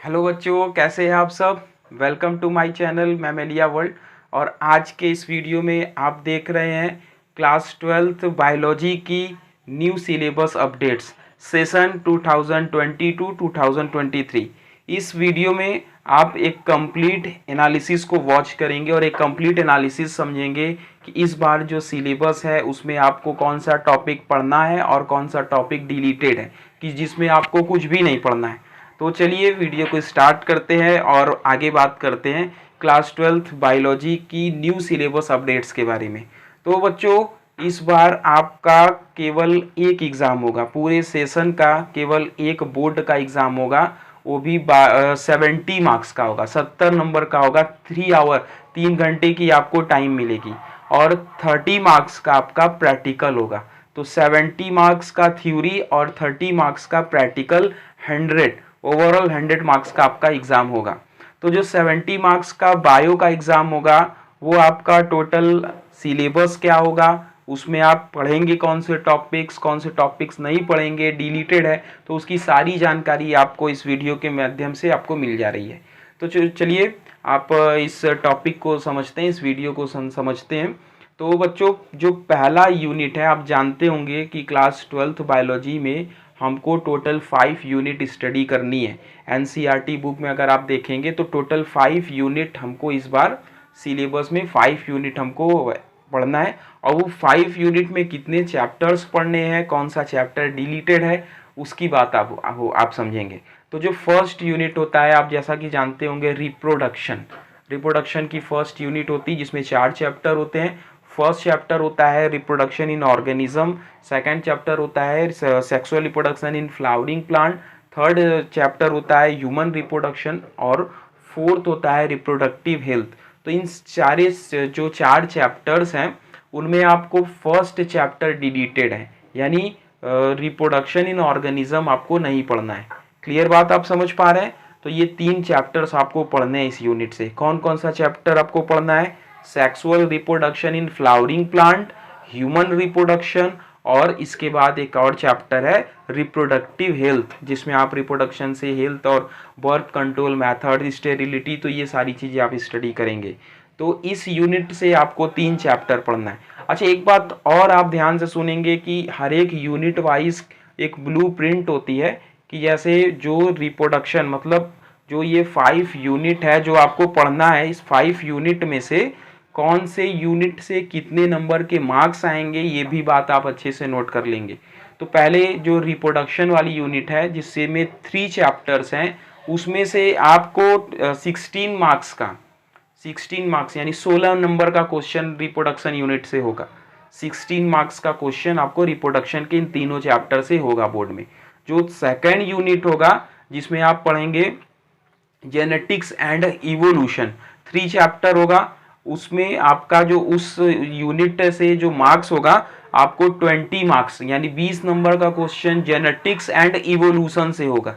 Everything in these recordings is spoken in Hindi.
हेलो बच्चों, कैसे हैं आप सब। Welcome to my channel mammalia world. और आज के इस वीडियो में आप देख रहे हैं क्लास 12th बायोलॉजी की न्यू सिलेबस अपडेट्स सेशन 2022-2023। इस वीडियो में आप एक कंप्लीट एनालिसिस को वॉच करेंगे और एक कंप्लीट एनालिसिस समझेंगे कि इस बार जो सिलेबस है उसमें आपको कौन सा टॉपिक पढ़ना है और कौन सा टॉपिक डिलीटेड है, कि जिसमें आपको कुछ भी नहीं पढ़ना है। तो चलिए वीडियो को स्टार्ट करते हैं और आगे बात करते हैं क्लास 12th बायोलॉजी की न्यू सिलेबस अपडेट्स के बारे में। तो बच्चों, इस बार आपका केवल एक एग्ज़ाम होगा, पूरे सेशन का केवल एक बोर्ड का एग्ज़ाम होगा, वो भी 70 मार्क्स का होगा, 70 नंबर का होगा। 3 आवर 3 घंटे की आपको टाइम मिलेगी और 30 मार्क्स का आपका प्रैक्टिकल होगा। तो 70 मार्क्स का थ्योरी और 30 मार्क्स का प्रैक्टिकल, 100 ओवरऑल 100 मार्क्स का आपका एग्ज़ाम होगा। तो जो 70 मार्क्स का बायो का एग्ज़ाम होगा वो आपका टोटल सिलेबस क्या होगा, उसमें आप पढ़ेंगे कौन से टॉपिक्स नहीं पढ़ेंगे, डिलीटेड है, तो उसकी सारी जानकारी आपको इस वीडियो के माध्यम से आपको मिल जा रही है। तो चलिए आप इस टॉपिक को समझते हैं, इस वीडियो को समझते हैं। तो बच्चों, जो पहला यूनिट है, आप जानते होंगे कि क्लास 12th बायोलॉजी में हमको टोटल 5 यूनिट स्टडी करनी है। एनसीईआरटी बुक में अगर आप देखेंगे तो टोटल 5 यूनिट हमको इस बार सिलेबस में 5 यूनिट हमको पढ़ना है। और वो 5 यूनिट में कितने चैप्टर्स पढ़ने हैं, कौन सा चैप्टर डिलीटेड है, उसकी बात आप समझेंगे। तो जो फर्स्ट यूनिट होता है, आप जैसा कि जानते होंगे, रिप्रोडक्शन की फर्स्ट यूनिट होती है, जिसमें 4 चैप्टर होते हैं। फर्स्ट चैप्टर होता है reproduction in organism, second chapter होता है sexual reproduction in flowering plant, third chapter होता है ह्यूमन रिप्रोडक्शन और फोर्थ होता है रिप्रोडक्टिव हेल्थ। तो इन सारे जो 4 चैप्टर्स हैं उनमें आपको फर्स्ट चैप्टर डिलीटेड है, यानी रिप्रोडक्शन इन ऑर्गेनिज्म आपको नहीं पढ़ना है। क्लियर बात आप समझ पा रहे हैं। तो ये 3 चैप्टर्स आपको पढ़ने हैं इस यूनिट से। कौन कौन सा चैप्टर आपको पढ़ना है? Sexual reproduction in flowering plant, human reproduction, और इसके बाद एक और चैप्टर है रिप्रोडक्टिव हेल्थ, जिसमें आप रिप्रोडक्शन से हेल्थ और बर्थ कंट्रोल मेथड, स्टेरिलिटी, तो ये सारी चीज़ें आप स्टडी करेंगे। तो इस यूनिट से आपको 3 चैप्टर पढ़ना है। अच्छा, एक बात और आप ध्यान से सुनेंगे कि हर एक यूनिट वाइज एक ब्लूप्रिंट होती है, कि जैसे जो रिप्रोडक्शन, मतलब जो ये 5 यूनिट है जो आपको पढ़ना है, इस 5 यूनिट में से कौन से यूनिट से कितने नंबर के मार्क्स आएंगे, ये भी बात आप अच्छे से नोट कर लेंगे। तो पहले जो रिप्रोडक्शन वाली यूनिट है, जिससे में 3 चैप्टर्स हैं, उसमें से आपको 16 मार्क्स का 16 मार्क्स यानी 16 नंबर का क्वेश्चन रिप्रोडक्शन यूनिट से होगा। 16 मार्क्स का क्वेश्चन आपको रिप्रोडक्शन के इन तीनों चैप्टर से होगा बोर्ड में। जो सेकेंड यूनिट होगा, जिसमें आप पढ़ेंगे जेनेटिक्स एंड इवोल्यूशन, 3 चैप्टर होगा। उसमें आपका जो उस यूनिट से जो मार्क्स होगा, आपको 20 मार्क्स यानी 20 नंबर का क्वेश्चन जेनेटिक्स एंड इवोल्यूशन से होगा।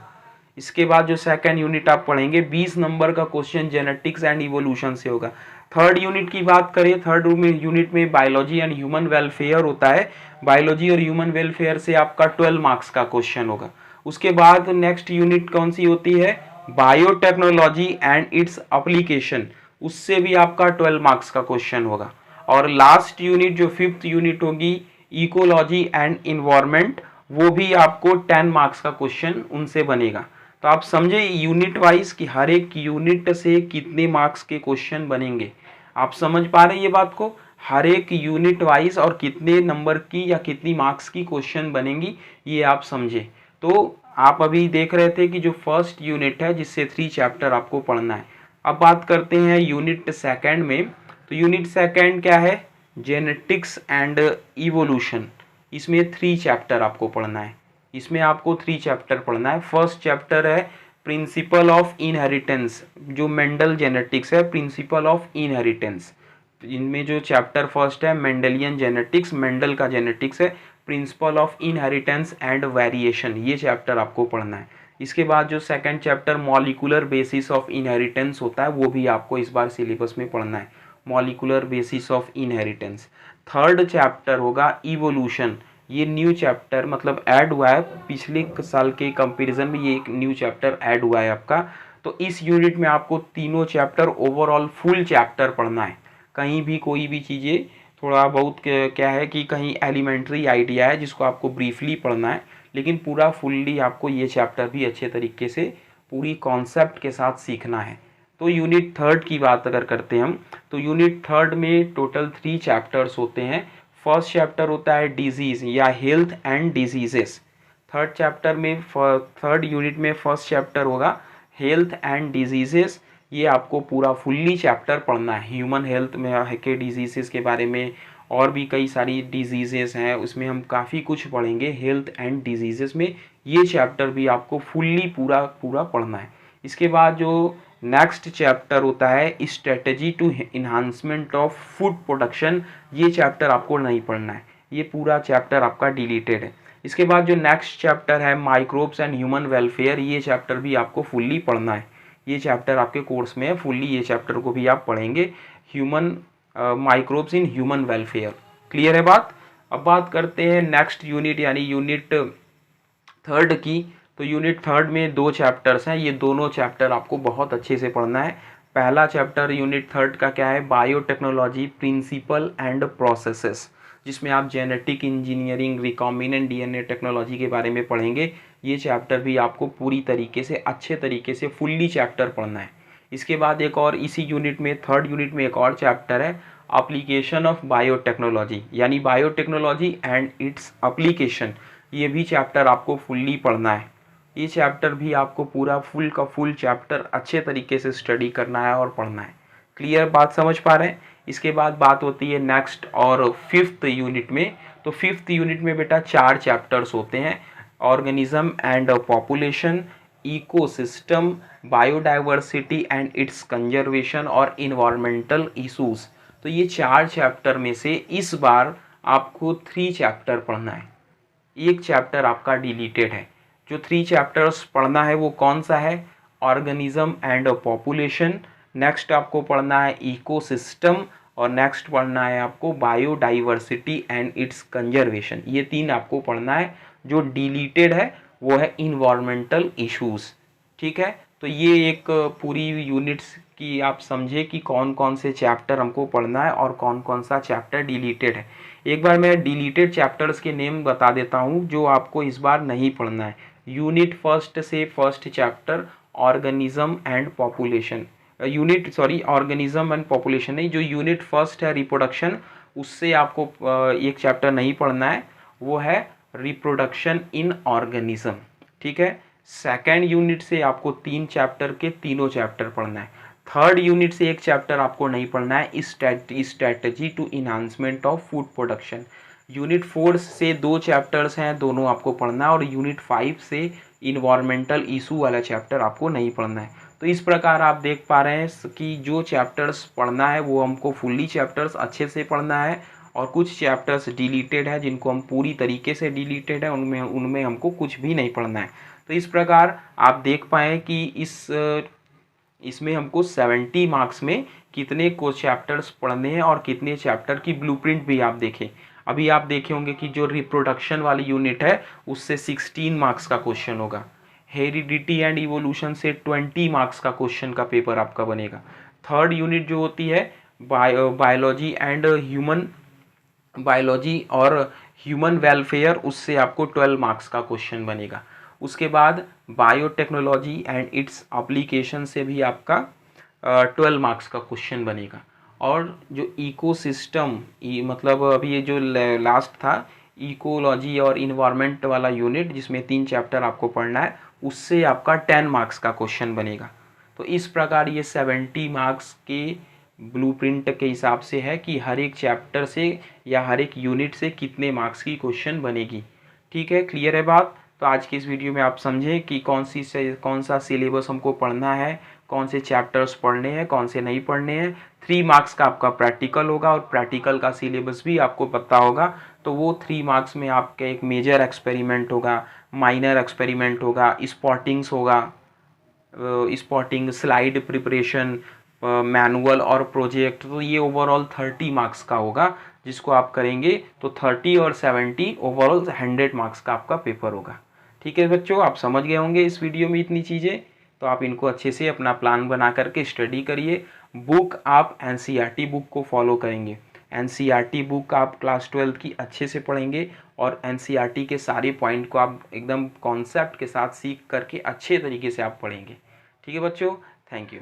इसके बाद जो सेकंड यूनिट आप पढ़ेंगे, 20 नंबर का क्वेश्चन जेनेटिक्स एंड इवोल्यूशन से होगा। थर्ड यूनिट की बात करें, थर्ड यूनिट में बायोलॉजी एंड ह्यूमन वेलफेयर होता है। बायोलॉजी और ह्यूमन वेलफेयर से आपका 12 मार्क्स का क्वेश्चन होगा। उसके बाद नेक्स्ट यूनिट कौन सी होती है? बायोटेक्नोलॉजी एंड इट्स एप्लीकेशन, उससे भी आपका 12 मार्क्स का क्वेश्चन होगा। और लास्ट यूनिट जो 5th यूनिट होगी, इकोलॉजी एंड इन्वायरमेंट, वो भी आपको 10 मार्क्स का क्वेश्चन उनसे बनेगा। तो आप समझे यूनिट वाइज कि हर एक यूनिट से कितने मार्क्स के क्वेश्चन बनेंगे। आप समझ पा रहे हैं ये बात को? हर एक यूनिट वाइज और कितने नंबर की या कितनी मार्क्स की क्वेश्चन बनेंगी, ये आप समझे। तो आप अभी देख रहे थे कि जो फर्स्ट यूनिट है, जिससे 3 चैप्टर आपको पढ़ना है। अब बात करते हैं यूनिट सेकंड में। तो यूनिट सेकंड क्या है? Genetics and evolution. इसमें 3 चैप्टर आपको पढ़ना है। इसमें आपको 3 चैप्टर पढ़ना है। फर्स्ट चैप्टर है प्रिंसिपल ऑफ इनहेरिटेंस, जो मेंडल जेनेटिक्स है, प्रिंसिपल ऑफ इनहेरिटेंस। इनमें जो चैप्टर फर्स्ट है मेंडेलियन जेनेटिक्स, मेंडल का जेनेटिक्स है, principle of inheritance and variation, ये चैप्टर आपको पढ़ना है। इसके बाद जो second chapter molecular basis of inheritance होता है, वो भी आपको इस बार सिलेबस में पढ़ना है, molecular basis of inheritance. Third chapter होगा इवोल्यूशन, ये न्यू चैप्टर मतलब ऐड हुआ है, पिछले साल के कंपैरिजन में ये एक न्यू चैप्टर ऐड हुआ है आपका। तो इस यूनिट में आपको तीनों चैप्टर ओवरऑल फुल चैप्टर पढ़ना है। कहीं भी कोई भी चीज़ें थोड़ा बहुत क्या है कि कहीं एलिमेंट्री आइडिया है जिसको आपको ब्रीफली पढ़ना है, लेकिन पूरा फुल्ली आपको ये चैप्टर भी अच्छे तरीके से पूरी कॉन्सेप्ट के साथ सीखना है। तो यूनिट थर्ड की बात अगर करते हैं हम, तो यूनिट थर्ड में टोटल 3 चैप्टर्स होते हैं। फर्स्ट चैप्टर होता है डिजीज़ या health and diseases. Third chapter में थर्ड यूनिट में फर्स्ट चैप्टर होगा हेल्थ एंड डिजीजेस। ये आपको पूरा फुल्ली चैप्टर पढ़ना है। ह्यूमन हेल्थ में के डिजीज़ेस के बारे में और भी कई सारी डिजीज़ेस हैं, उसमें हम काफ़ी कुछ पढ़ेंगे हेल्थ एंड डिजीज़ेस में। ये चैप्टर भी आपको फुल्ली पूरा पूरा पढ़ना है। इसके बाद जो नेक्स्ट चैप्टर होता है strategy to enhancement of food production, ये चैप्टर आपको नहीं पढ़ना है, ये पूरा चैप्टर आपका डिलीटेड है। इसके बाद जो नेक्स्ट चैप्टर है माइक्रोब्स एंड ह्यूमन वेलफेयर, ये चैप्टर भी आपको फुल्ली पढ़ना है। ये चैप्टर आपके कोर्स में है फुल्ली, ये चैप्टर को भी आप पढ़ेंगे, human microbes in human welfare. Clear है बात। अब बात करते हैं नेक्स्ट यूनिट यानी यूनिट थर्ड की। तो यूनिट थर्ड में 2 चैप्टर्स हैं, ये दोनों चैप्टर आपको बहुत अच्छे से पढ़ना है। पहला चैप्टर यूनिट थर्ड का क्या है, बायोटेक्नोलॉजी प्रिंसिपल एंड प्रोसेसेस, जिसमें आप genetic engineering recombinant DNA technology के बारे में पढ़ेंगे। ये चैप्टर भी आपको पूरी तरीके से अच्छे तरीके से फुल्ली चैप्टर पढ़ना है। इसके बाद एक और इसी यूनिट में थर्ड यूनिट में एक और चैप्टर है एप्लीकेशन ऑफ बायोटेक्नोलॉजी, यानी बायोटेक्नोलॉजी एंड इट्स एप्लीकेशन। ये भी चैप्टर आपको फुल्ली पढ़ना है। ये चैप्टर भी आपको पूरा फुल का फुल चैप्टर अच्छे तरीके से स्टडी करना है और पढ़ना है। क्लियर बात समझ पा रहे हैं। इसके बाद बात होती है नेक्स्ट और फिफ्थ यूनिट में। तो फिफ्थ यूनिट में बेटा 4 चैप्टर्स होते हैं, organism and population, ecosystem, biodiversity and it's conservation और इन्वायरमेंटल इशूज़। तो ये 4 चैप्टर में से इस बार आपको 3 चैप्टर पढ़ना है, एक चैप्टर आपका डिलीटेड है। जो 3 चैप्टर्स पढ़ना है वो कौन सा है, ऑर्गेनिज्म एंड पॉपुलेशन, नेक्स्ट आपको पढ़ना है इकोसिस्टम और नेक्स्ट पढ़ना है आपको बायोडाइवर्सिटी एंड इट्स कंजर्वेशन। ये 3 आपको पढ़ना है। जो डिलीटेड है वो है इन्वायरमेंटल इश्यूज़। ठीक है, तो ये एक पूरी यूनिट्स की आप समझे कि कौन कौन से चैप्टर हमको पढ़ना है और कौन कौन सा चैप्टर डिलीटेड है। एक बार मैं डिलीटेड चैप्टर्स के नेम बता देता हूँ जो आपको इस बार नहीं पढ़ना है। यूनिट फर्स्ट से first chapter organism and population, organism and population नहीं, जो यूनिट फर्स्ट है रिप्रोडक्शन, उससे आपको एक चैप्टर नहीं पढ़ना है, वो है रिप्रोडक्शन इन ऑर्गेनिज्म। ठीक है, सेकेंड यूनिट से आपको 3 चैप्टर के तीनों चैप्टर पढ़ना है। थर्ड यूनिट से एक चैप्टर आपको नहीं पढ़ना है, strategy to enhancement of food production. Unit 4 से 2 चैप्टर्स हैं, दोनों आपको पढ़ना है, और यूनिट 5 से इन्वायरमेंटल इशू वाला चैप्टर आपको नहीं पढ़ना है। तो इस प्रकार आप देख पा रहे हैं कि जो चैप्टर्स पढ़ना है वो हमको फुल्ली चैप्टर्स अच्छे से पढ़ना है, और कुछ चैप्टर्स डिलीटेड है जिनको हम पूरी तरीके से डिलीटेड है, उनमें हमको कुछ भी नहीं पढ़ना है। तो इस प्रकार आप देख पाए कि इसमें हमको 70 मार्क्स में कितने को चैप्टर्स पढ़ने हैं और कितने चैप्टर की ब्लूप्रिंट भी आप देखें। अभी आप देखे होंगे कि जो रिप्रोडक्शन वाली यूनिट है उससे 16 मार्क्स का क्वेश्चन होगा। हेरिडिटी एंड इवोल्यूशन से 20 मार्क्स का क्वेश्चन का पेपर आपका बनेगा। थर्ड यूनिट जो होती है बायोलॉजी एंड बायोलॉजी और ह्यूमन वेलफेयर, उससे आपको 12 मार्क्स का क्वेश्चन बनेगा। उसके बाद बायोटेक्नोलॉजी एंड इट्स एप्लीकेशन से भी आपका 12 मार्क्स का क्वेश्चन बनेगा। और जो इकोसिस्टम मतलब अभी ये जो लास्ट था इकोलॉजी और इन्वायरमेंट वाला यूनिट जिसमें 3 चैप्टर आपको पढ़ना है, उससे आपका 10 मार्क्स का क्वेश्चन बनेगा। तो इस प्रकार ये 70 मार्क्स के ब्लूप्रिंट के हिसाब से है कि हर एक चैप्टर से या हर एक यूनिट से कितने मार्क्स की क्वेश्चन बनेगी। ठीक है, क्लियर है बात। तो आज की इस वीडियो में आप समझें कि कौन सा सिलेबस हमको पढ़ना है, कौन से चैप्टर्स पढ़ने हैं, कौन से नहीं पढ़ने हैं। 3 मार्क्स का आपका प्रैक्टिकल होगा और प्रैक्टिकल का सिलेबस भी आपको पता होगा। तो वो 3 मार्क्स में आपका एक मेजर एक्सपेरिमेंट होगा, माइनर एक्सपेरिमेंट होगा, स्पॉटिंग्स होगा, स्पॉटिंग, स्लाइड प्रिपरेशन, मैनुअल और प्रोजेक्ट। तो ये ओवरऑल 30 मार्क्स का होगा जिसको आप करेंगे। तो 30 और 70 ओवरऑल 100 मार्क्स का आपका पेपर होगा। ठीक है बच्चों, आप समझ गए होंगे इस वीडियो में इतनी चीज़ें। तो आप इनको अच्छे से अपना प्लान बना करके स्टडी करिए। बुक आप एनसीईआरटी बुक को फॉलो करेंगे। एनसीईआरटी बुक आप क्लास 12 की अच्छे से पढ़ेंगे और एनसीईआरटी के सारे पॉइंट को आप एकदम कॉन्सेप्ट के साथ सीख करके अच्छे तरीके से आप पढ़ेंगे। ठीक है बच्चों, थैंक यू।